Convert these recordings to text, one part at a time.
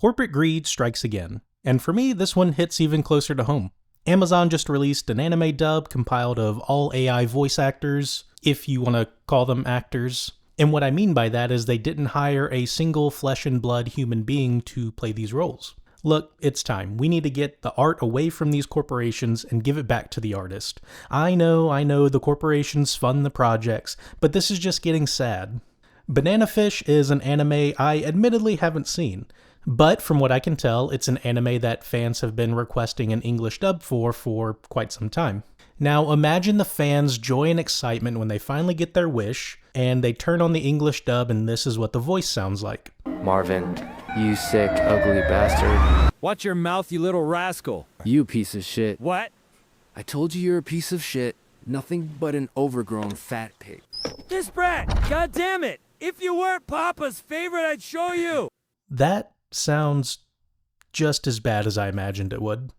Corporate greed strikes again, and for me, this one hits even closer to home. Amazon just released an anime dub compiled of all AI voice actors, if you want to call them actors. And what I mean by that is they didn't hire a single flesh and blood human being to play these roles. Look, it's time. We need to get the art away from these corporations and give it back to the artist. I know, the corporations fund the projects, but this is just getting sad. Banana Fish is an anime I admittedly haven't seen, but from what I can tell, it's an anime that fans have been requesting an English dub for quite some time. Now imagine the fans' joy and excitement when they finally get their wish, and they turn on the English dub and this is what the voice sounds like. Marvin, you sick, ugly bastard. Watch your mouth, you little rascal. You piece of shit. What? I told you you're a piece of shit. Nothing but an overgrown fat pig. This brat! God damn it! If you weren't Papa's favorite, I'd show you! That sounds just as bad as I imagined it would.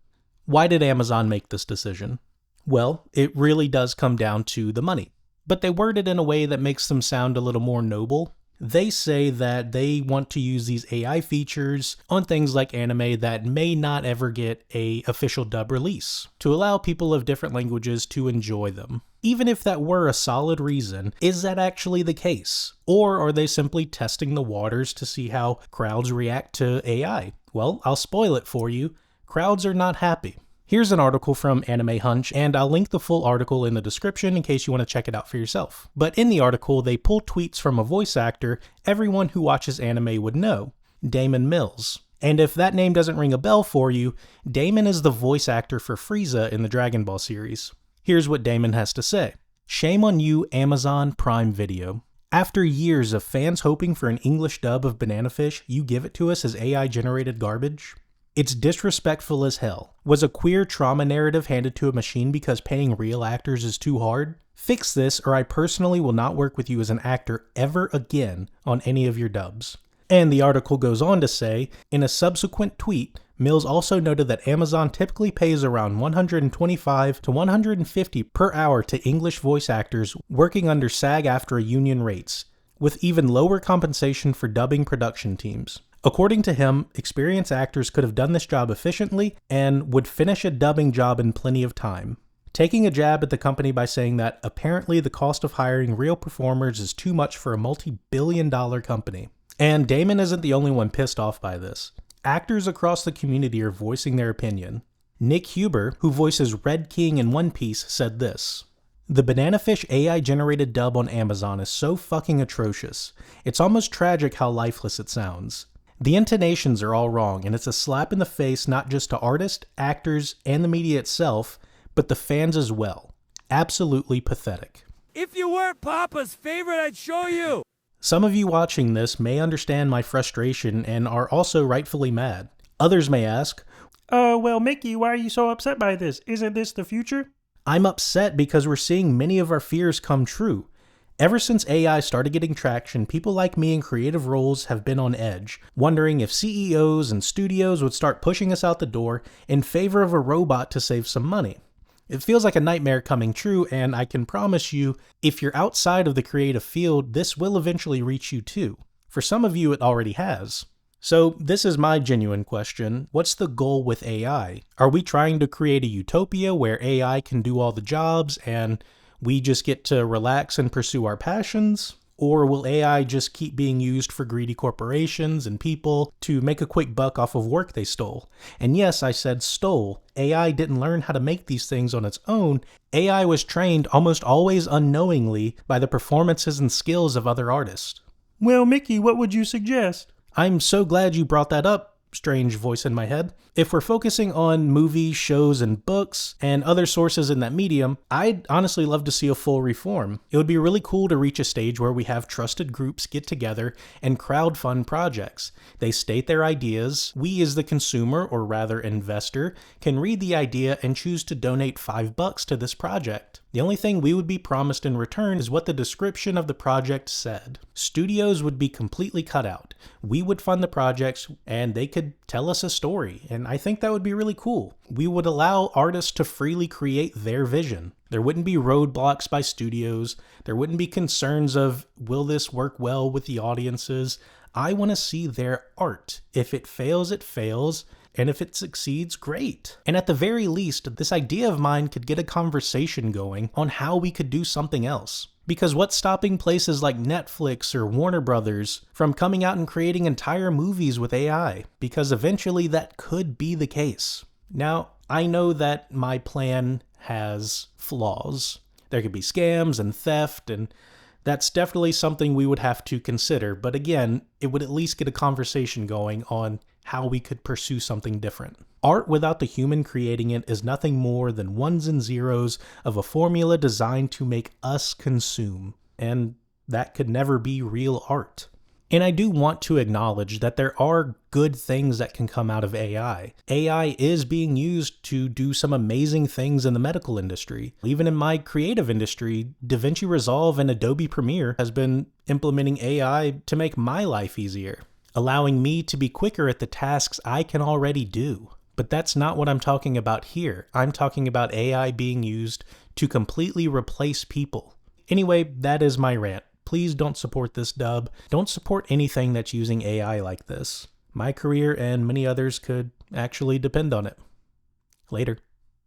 Why did Amazon make this decision? Well, it really does come down to the money, but they word it in a way that makes them sound a little more noble. They say that they want to use these AI features on things like anime that may not ever get an official dub release, to allow people of different languages to enjoy them. Even if that were a solid reason, is that actually the case? Or are they simply testing the waters to see how crowds react to AI? Well, I'll spoil it for you. Crowds are not happy. Here's an article from Anime Hunch, and I'll link the full article in the description in case you want to check it out for yourself. But in the article, they pull tweets from a voice actor everyone who watches anime would know, Damon Mills. And if that name doesn't ring a bell for you, Damon is the voice actor for Frieza in the Dragon Ball series. Here's what Damon has to say. Shame on you, Amazon Prime Video. After years of fans hoping for an English dub of Banana Fish, you give it to us as AI-generated garbage? It's disrespectful as hell. Was a queer trauma narrative handed to a machine because paying real actors is too hard? Fix this or I personally will not work with you as an actor ever again on any of your dubs. And the article goes on to say, in a subsequent tweet, Mills also noted that Amazon typically pays around $125 to $150 per hour to English voice actors working under SAG-AFTRA union rates, with even lower compensation for dubbing production teams. According to him, experienced actors could have done this job efficiently and would finish a dubbing job in plenty of time. Taking a jab at the company by saying that apparently the cost of hiring real performers is too much for a multi-billion-dollar company. And Damon isn't the only one pissed off by this. Actors across the community are voicing their opinion. Nick Huber, who voices Red King in One Piece, said this. The Banana Fish AI-generated dub on Amazon is so fucking atrocious. It's almost tragic how lifeless it sounds. The intonations are all wrong, and it's a slap in the face not just to artists, actors, and the media itself, but the fans as well. Absolutely pathetic. If you weren't Papa's favorite, I'd show you! Some of you watching this may understand my frustration and are also rightfully mad. Others may ask, well, Mickey, why are you so upset by this? Isn't this the future? I'm upset because we're seeing many of our fears come true. Ever since AI started getting traction, people like me in creative roles have been on edge, wondering if CEOs and studios would start pushing us out the door in favor of a robot to save some money. It feels like a nightmare coming true, and I can promise you, if you're outside of the creative field, this will eventually reach you too. For some of you, it already has. So this is my genuine question. What's the goal with AI? Are we trying to create a utopia where AI can do all the jobs and we just get to relax and pursue our passions? Or will AI just keep being used for greedy corporations and people to make a quick buck off of work they stole? And yes, I said stole. AI didn't learn how to make these things on its own. AI was trained almost always unknowingly by the performances and skills of other artists. Well, Mickey, what would you suggest? I'm so glad you brought that up, strange voice in my head. If we're focusing on movies, shows, and books, and other sources in that medium, I'd honestly love to see a full reform. It would be really cool to reach a stage where we have trusted groups get together and crowdfund projects. They state their ideas. We as the consumer, or rather investor, can read the idea and choose to donate $5 to this project. The only thing we would be promised in return is what the description of the project said. Studios would be completely cut out. We would fund the projects, and they could tell us a story, and I think that would be really cool. We would allow artists to freely create their vision. There wouldn't be roadblocks by studios. There wouldn't be concerns of, will this work well with the audiences? I want to see their art. If it fails, it fails. And if it succeeds, great. And at the very least, this idea of mine could get a conversation going on how we could do something else. Because what's stopping places like Netflix or Warner Brothers from coming out and creating entire movies with AI? Because eventually that could be the case. Now, I know that my plan has flaws. There could be scams and theft, and that's definitely something we would have to consider. But again, it would at least get a conversation going on how we could pursue something different. Art without the human creating it is nothing more than ones and zeros of a formula designed to make us consume. And that could never be real art. And I do want to acknowledge that there are good things that can come out of AI. AI is being used to do some amazing things in the medical industry. Even in my creative industry, DaVinci Resolve and Adobe Premiere has been implementing AI to make my life easier, allowing me to be quicker at the tasks I can already do. But that's not what I'm talking about here. I'm talking about AI being used to completely replace people. Anyway, that is my rant. Please don't support this dub. Don't support anything that's using AI like this. My career and many others could actually depend on it. Later.